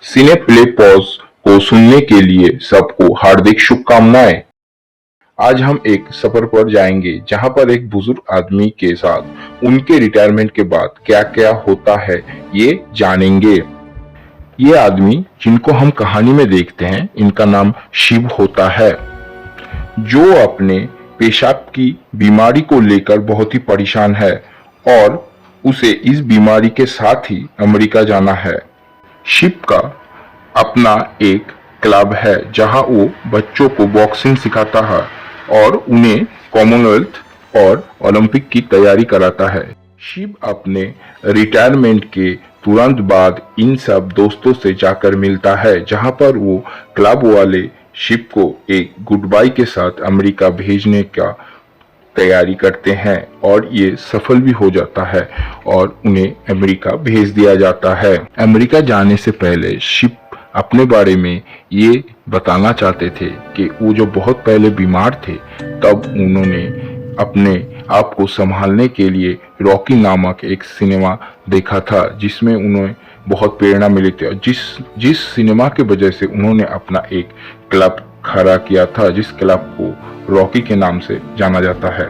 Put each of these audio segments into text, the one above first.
सिने play pause को सुनने के लिए सबको हार्दिक शुभकामनाएं। आज हम एक सफर पर जाएंगे जहां पर एक बुजुर्ग आदमी के साथ उनके रिटायरमेंट के बाद क्या क्या होता है ये जानेंगे। ये आदमी जिनको हम कहानी में देखते हैं, इनका नाम शिव होता है, जो अपने पेशाब की बीमारी को लेकर बहुत ही परेशान है और उसे इस बीमारी के साथ ही अमेरिका जाना है। शिव का अपना एक क्लब है जहां वो बच्चों को बॉक्सिंग सिखाता है और उन्हें कॉमनवेल्थ और ओलंपिक की तैयारी कराता है। शिव अपने रिटायरमेंट के तुरंत बाद इन सब दोस्तों से जाकर मिलता है, जहां पर वो क्लब वाले शिव को एक गुड बाय के साथ अमेरिका भेजने का तैयारी करते हैं और ये सफल भी हो जाता है और उन्हें अमेरिका भेज दिया जाता है। अमेरिका जाने से पहले शिव अपने बारे में ये बताना चाहते थे कि वो जो बहुत पहले बीमार थे तब उन्होंने अपने आप को संभालने के लिए रॉकी नामक एक सिनेमा देखा था, जिसमें उन्हें बहुत प्रेरणा मिली थी और जिस सिनेमा के वजह से उन्होंने अपना एक क्लब खड़ा किया था, जिस क्लब को रॉकी के नाम से जाना जाता है।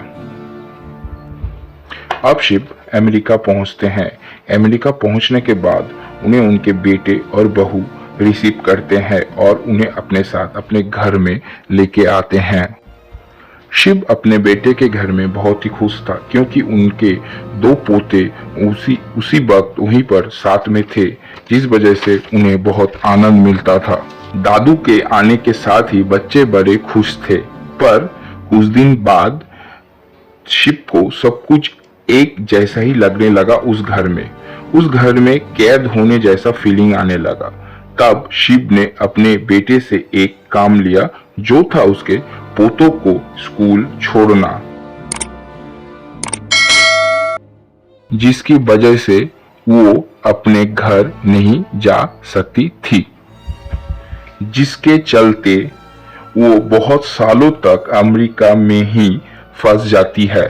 अब शिव अमेरिका पहुंचते हैं। अमेरिका पहुंचने के बाद उन्हें उनके बेटे और बहू रिसीव करते हैं और उन्हें अपने साथ अपने घर में लेके आते हैं। शिव अपने बेटे के घर में बहुत ही खुश था, क्योंकि उनके दो पोते उसी वक्त वहीं पर साथ में थे, जिस वजह से उन्हें बहुत आनंद मिलता था। दादू के आने के साथ ही बच्चे बड़े खुश थे, पर कुछ दिन बाद शिव को सब कुछ एक जैसा ही लगने लगा। उस घर में कैद होने जैसा फीलिंग आने लगा। तब शिव ने अपने बेटे से एक काम लिया, जो था उसके पोतों को स्कूल छोड़ना, जिसकी वजह से वो अपने घर नहीं जा सकती थी, जिसके चलते वो बहुत सालों तक अमेरिका में ही फंस जाती है।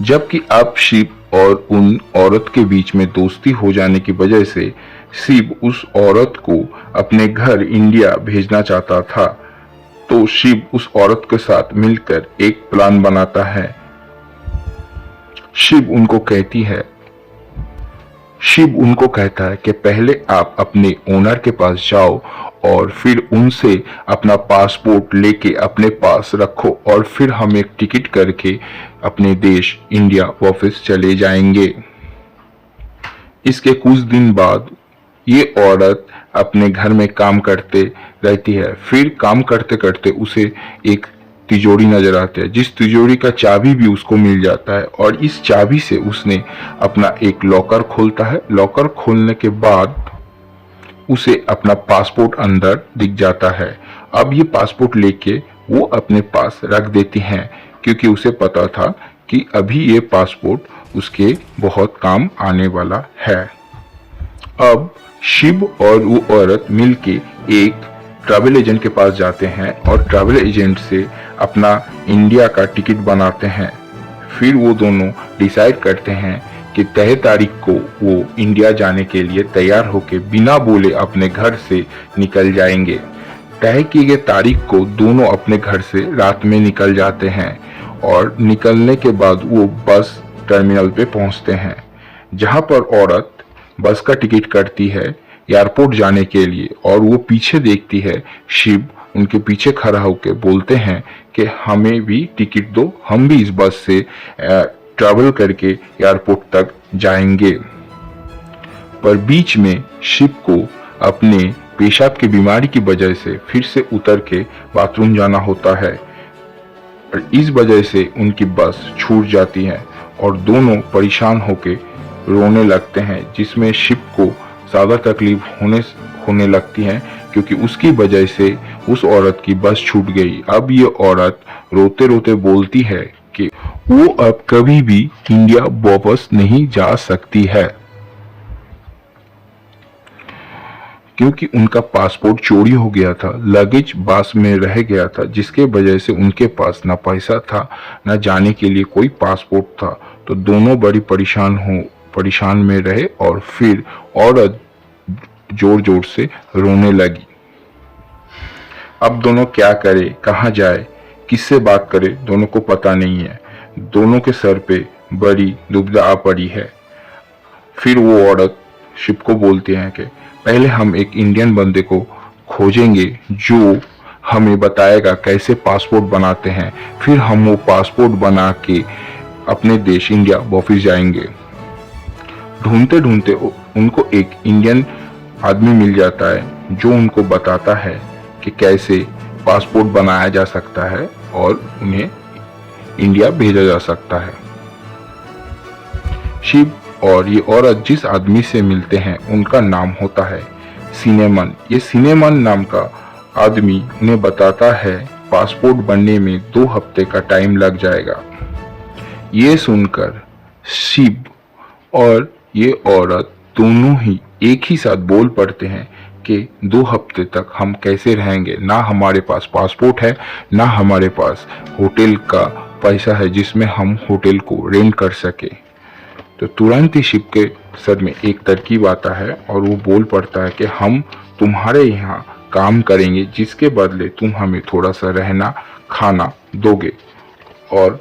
जबकि अब शिव और उन औरत के बीच में दोस्ती हो जाने की वजह से शिव उस औरत को अपने घर इंडिया भेजना चाहता था, तो शिव उस औरत के साथ मिलकर एक प्लान बनाता है। शिव उनको कहता है कि पहले आप अपने ओनर के पास जाओ और फिर उनसे अपना पासपोर्ट लेके अपने पास रखो और फिर हम एक टिकट करके अपने देश इंडिया वापस चले जाएंगे। इसके कुछ दिन बाद ये औरत अपने घर में काम करते रहती है। फिर काम करते करते उसे एक तिजोरी नजर आती है, जिस तिजोरी का चाबी भी उसको मिल जाता है और इस चाबी से उसने अपना एक लॉकर खोलता है। लॉकर खोलने के बाद उसे अपना पासपोर्ट अंदर दिख जाता है। अब ये पासपोर्ट लेके वो अपने पास रख देती हैं, क्योंकि उसे पता था कि अभी ये पासपोर्ट उसके बहुत काम आने वाला है। अब शिव और वो औरत मिलके एक ट्रैवल एजेंट के पास जाते हैं और ट्रैवल एजेंट से अपना इंडिया का टिकट बनाते हैं। फिर वो दोनों डिसाइड करते हैं कि तय तारीख को वो इंडिया जाने के लिए तैयार होकर बिना बोले अपने घर से निकल जाएंगे। तय की गई तारीख को दोनों अपने घर से रात में निकल जाते हैं और निकलने के बाद वो बस टर्मिनल पे पहुंचते हैं, जहां पर औरत बस का टिकट करती है एयरपोर्ट जाने के लिए और वो पीछे देखती है। शिव उनके पीछे खड़ा होकर बोलते हैं कि हमें भी टिकट दो, हम भी इस बस से ट्रैवल करके एयरपोर्ट तक जाएंगे। पर बीच में शिव को अपने पेशाब की बीमारी की वजह से फिर से उतर के बाथरूम जाना होता है और इस वजह से उनकी बस छूट जाती है और दोनों परेशान होके रोने लगते हैं, जिसमें शिव को ज्यादा तकलीफ होने लगती है, क्योंकि उसकी वजह से उस औरत की बस छूट गई। अब ये औरत रोते रोते बोलती है कि वो अब कभी भी इंडिया वापस नहीं जा सकती है, क्योंकि उनका पासपोर्ट चोरी हो गया था, लगेज बस में रह गया था, जिसके वजह से उनके पास ना पैसा था, ना जाने के लिए कोई पासपोर्ट था। तो दोनों बड़ी परेशान में रहे और फिर औरत जोर जोर से रोने लगी। अब दोनों क्या करे, कहाँ जाए, किससे बात करे, दोनों को पता नहीं है। दोनों के सर पे बड़ी दुविधा आ पड़ी है। फिर वो औरत शिव को बोलते हैं कि पहले हम एक इंडियन बंदे को खोजेंगे जो हमें बताएगा कैसे पासपोर्ट बनाते हैं, फिर हम वो पासपोर्ट बना के अपने देश इंडिया वापस जाएंगे। ढूंढते ढूंढते उनको एक इंडियन आदमी मिल जाता है जो उनको बताता है कि कैसे पासपोर्ट बनाया जा सकता है और उन्हें इंडिया भेजा जा सकता है। शिव और ये औरत जिस आदमी से मिलते हैं उनका नाम होता है सिनेमन। ये सिनेमन नाम का आदमी उन्हें बताता है पासपोर्ट बनने में 2 हफ्ते का टाइम लग जाएगा। ये सुनकर शिव और ये औरत दोनों ही एक ही साथ बोल पड़ते हैं कि 2 हफ्ते तक हम कैसे रहेंगे, ना हमारे पास पासपोर्ट है, ना हमारे पास होटल का पैसा है जिसमें हम होटल को रेंट कर सके। तो तुरंत ही शिव के सर में एक तरकीब आता है और वो बोल पड़ता है कि हम तुम्हारे यहाँ काम करेंगे जिसके बदले तुम हमें थोड़ा सा रहना खाना दोगे। और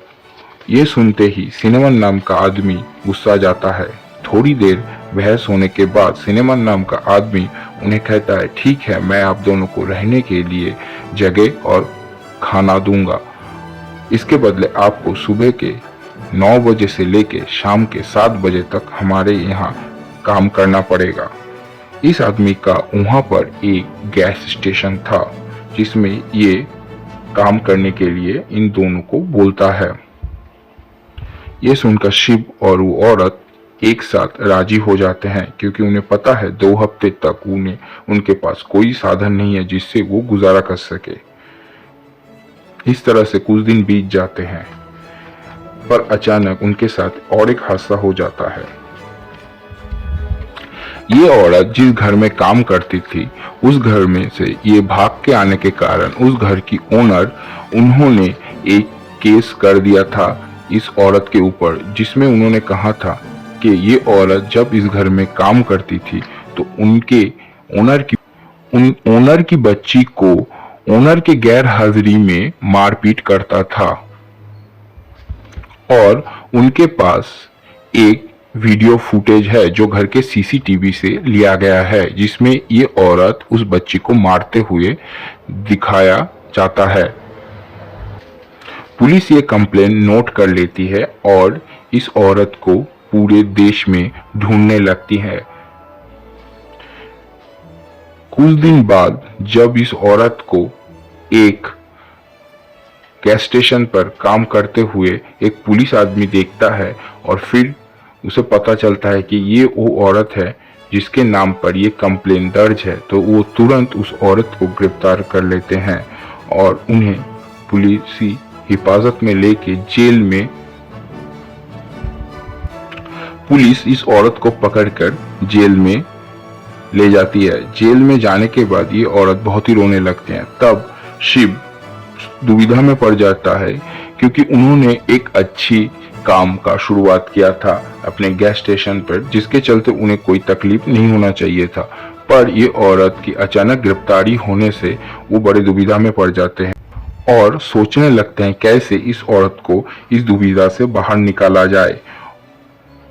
ये सुनते ही सिनेमन नाम का आदमी गुस्सा जाता है। थोड़ी देर बहस होने के बाद सिनेमन नाम का आदमी उन्हें कहता है ठीक है, मैं आप दोनों को रहने के लिए जगह और खाना दूंगा, इसके बदले आपको सुबह के 9 बजे से लेके शाम के 7 बजे तक हमारे यहाँ काम करना पड़ेगा। इस आदमी का वहाँ पर एक गैस स्टेशन था जिसमें ये काम करने के लिए इन दोनों को बोलता है। ये सुनकर शिव और वो औरत एक साथ राजी हो जाते हैं क्योंकि उन्हें पता है 2 हफ्ते तक उनके पास कोई साधन नहीं है जिससे वो गुजारा कर सके। इस तरह से कुछ दिन बीत जाते हैं, पर अचानक उनके साथ और एक हादसा हो जाता है। ये औरत जिस घर में काम करती थी उस घर में से ये भाग के आने के कारण उस घर की ओनर उन्होंने एक केस कर दिया था इस औरत के ऊपर, जिसमें उन्होंने कहा था कि ये औरत जब इस घर में काम करती थी तो उनके ओनर की बच्ची को ओनर के गैर हाजिरी में मारपीट करता था। और उनके पास एक वीडियो फुटेज है जो घर के सीसीटीवी से लिया गया है जिसमें ये औरत उस बच्ची को मारते हुए दिखाया जाता है। पुलिस ये कंप्लेन नोट कर लेती है और इस औरत को पूरे देश में ढूंढने लगती है। कुछ दिन बाद जब इस औरत को एक गैस स्टेशन पर काम करते हुए एक पुलिस आदमी देखता है और फिर उसे पता चलता है कि ये वो औरत है जिसके नाम पर ये कंप्लेन दर्ज है, तो वो तुरंत उस औरत को गिरफ्तार कर लेते हैं और उन्हें पुलिसी हिफाजत में लेके जेल में पुलिस इस औरत को पकड़कर जेल में ले जाती है। जेल में जाने के बाद ये औरत बहुत ही रोने लगते हैं। तब शिव दुविधा में पड़ जाता है क्योंकि उन्होंने एक अच्छी काम का शुरुआत किया था अपने गैस स्टेशन पर, जिसके चलते उन्हें कोई तकलीफ नहीं होना चाहिए था। पर ये औरत की अचानक गिरफ्तारी होने से वो बड़े दुविधा में पड़ जाते हैं और सोचने लगते हैं कैसे इस औरत को इस दुविधा से बाहर निकाला जाए।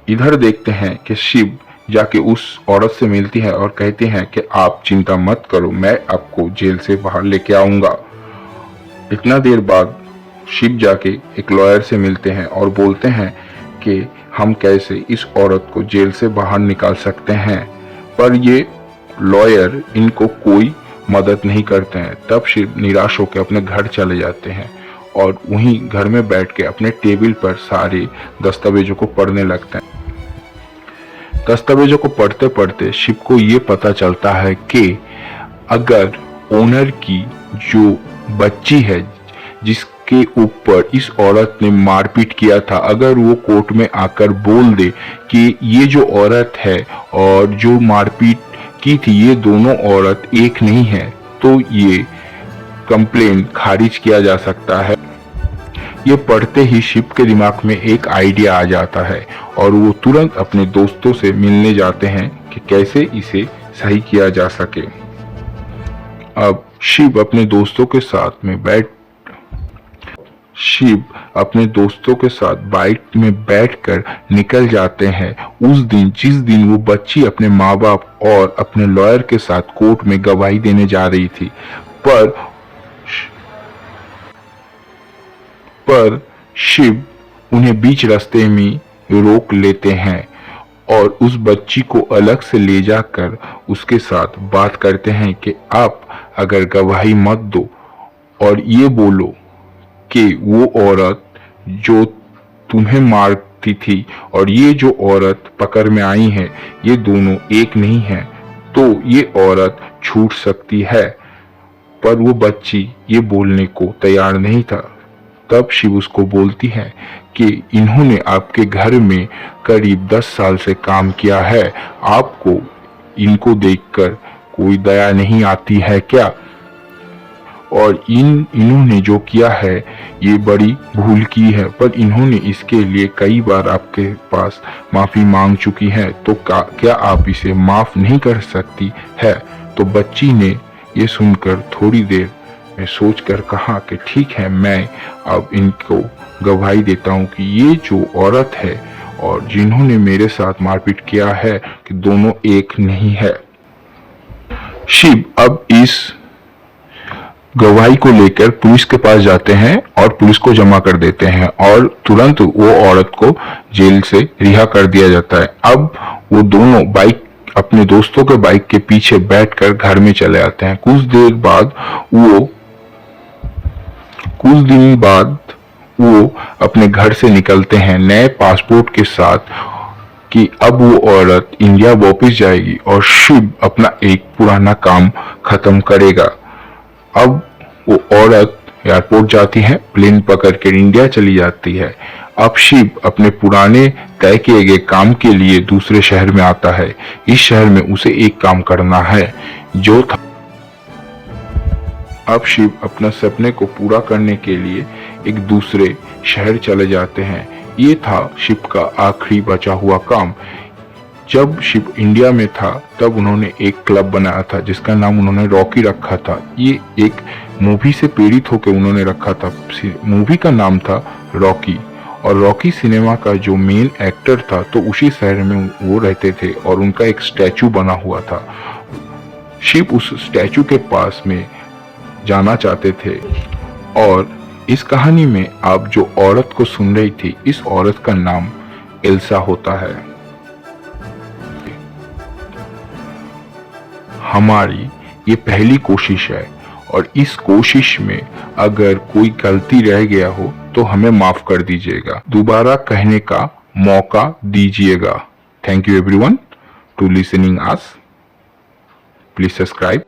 इधर देखते हैं कि शिव जाके उस औरत से मिलती है और कहते हैं कि आप चिंता मत करो, मैं आपको जेल से बाहर लेके आऊंगा। इतना देर बाद शिव जाके एक लॉयर से मिलते हैं और बोलते हैं कि हम कैसे इस औरत को जेल से बाहर निकाल सकते हैं, पर ये लॉयर इनको कोई मदद नहीं करते हैं। तब शिव निराश होकर अपने घर चले जाते हैं और वहीं घर में बैठ के अपने टेबल पर सारे दस्तावेजों को पढ़ने लगते हैं। दस्तावेजों को पढ़ते पढ़ते शिव को ये पता चलता है कि अगर ओनर की जो बच्ची है जिसके ऊपर इस औरत ने मारपीट किया था, अगर वो कोर्ट में आकर बोल दे कि ये जो औरत है और जो मारपीट की थी ये दोनों औरत एक नहीं है, तो ये कंप्लेन खारिज किया जा सकता है। ये पढ़ते ही शिव के दिमाग में एक आइडिया आ जाता है और वो तुरंत अपने दोस्तों से मिलने जाते हैं कि कैसे इसे सही किया जा सके। अब शिव अपने दोस्तों के साथ बाइक में बैठकर निकल जाते हैं उस दिन जिस दिन वो बच्ची अपने माँ बाप और अपने लॉयर के साथ कोर्ट में गवाही देने जा रही थी। पर शिव उन्हें बीच रास्ते में रोक लेते हैं और उस बच्ची को अलग से ले जाकर उसके साथ बात करते हैं कि आप अगर गवाही मत दो और ये बोलो कि वो औरत जो तुम्हें मारती थी और ये जो औरत पकड़ में आई है ये दोनों एक नहीं है, तो ये औरत छूट सकती है। पर वो बच्ची ये बोलने को तैयार नहीं था। तब शिव उसको बोलती है कि इन्होंने आपके घर में करीब 10 साल से काम किया है, आपको इनको देखकर कोई दया नहीं आती है क्या? और इन्होंने जो किया है ये बड़ी भूल की है, पर इन्होंने इसके लिए कई बार आपके पास माफी मांग चुकी है, तो क्या आप इसे माफ नहीं कर सकती है? तो बच्ची ने ये सुनकर थोड़ी देर में सोचकर कहा कि ठीक है, मैं अब इनको गवाही देता हूँ कि ये जो औरत है और जिन्होंने मेरे साथ मारपीट किया है कि दोनों एक नहीं है। शिव अब इस गवाही को लेकर पुलिस के पास जाते हैं और पुलिस को जमा कर देते हैं और तुरंत वो औरत को जेल से रिहा कर दिया जाता है। अब वो दोनों अपने दोस्तों के बाइक के पीछे बैठकर घर में चले आते हैं। कुछ दिन बाद वो अपने घर से निकलते हैं नए पासपोर्ट के साथ कि अब वो औरत इंडिया वापस जाएगी और शिव अपना एक पुराना काम खत्म करेगा। अब वो औरत एयरपोर्ट जाती है, प्लेन पकड़कर इंडिया चली जाती है। अब शिव अपने पुराने तय किए गए काम के लिए दूसरे शहर में आता है। इस शहर में उसे एक काम करना है जो था। अब शिव अपना सपने को पूरा करने के लिए एक दूसरे शहर चले जाते हैं। ये था शिव का आखिरी बचा हुआ काम। जब शिव इंडिया में था तब उन्होंने एक क्लब बनाया था जिसका नाम उन्होंने रॉकी रखा था। ये एक मूवी से प्रेरित होकर उन्होंने रखा था। मूवी का नाम था रॉकी और रॉकी सिनेमा का जो मेन एक्टर था तो उसी शहर में वो रहते थे और उनका एक स्टैचू बना हुआ था। शिव उस स्टैचू के पास में जाना चाहते थे और इस कहानी में आप जो औरत को सुन रही थी, इस औरत का नाम एल्सा होता है। हमारी ये पहली कोशिश है और इस कोशिश में अगर कोई गलती रह गया हो तो हमें माफ कर दीजिएगा, दोबारा कहने का मौका दीजिएगा। Thank you everyone to listening us. Please subscribe.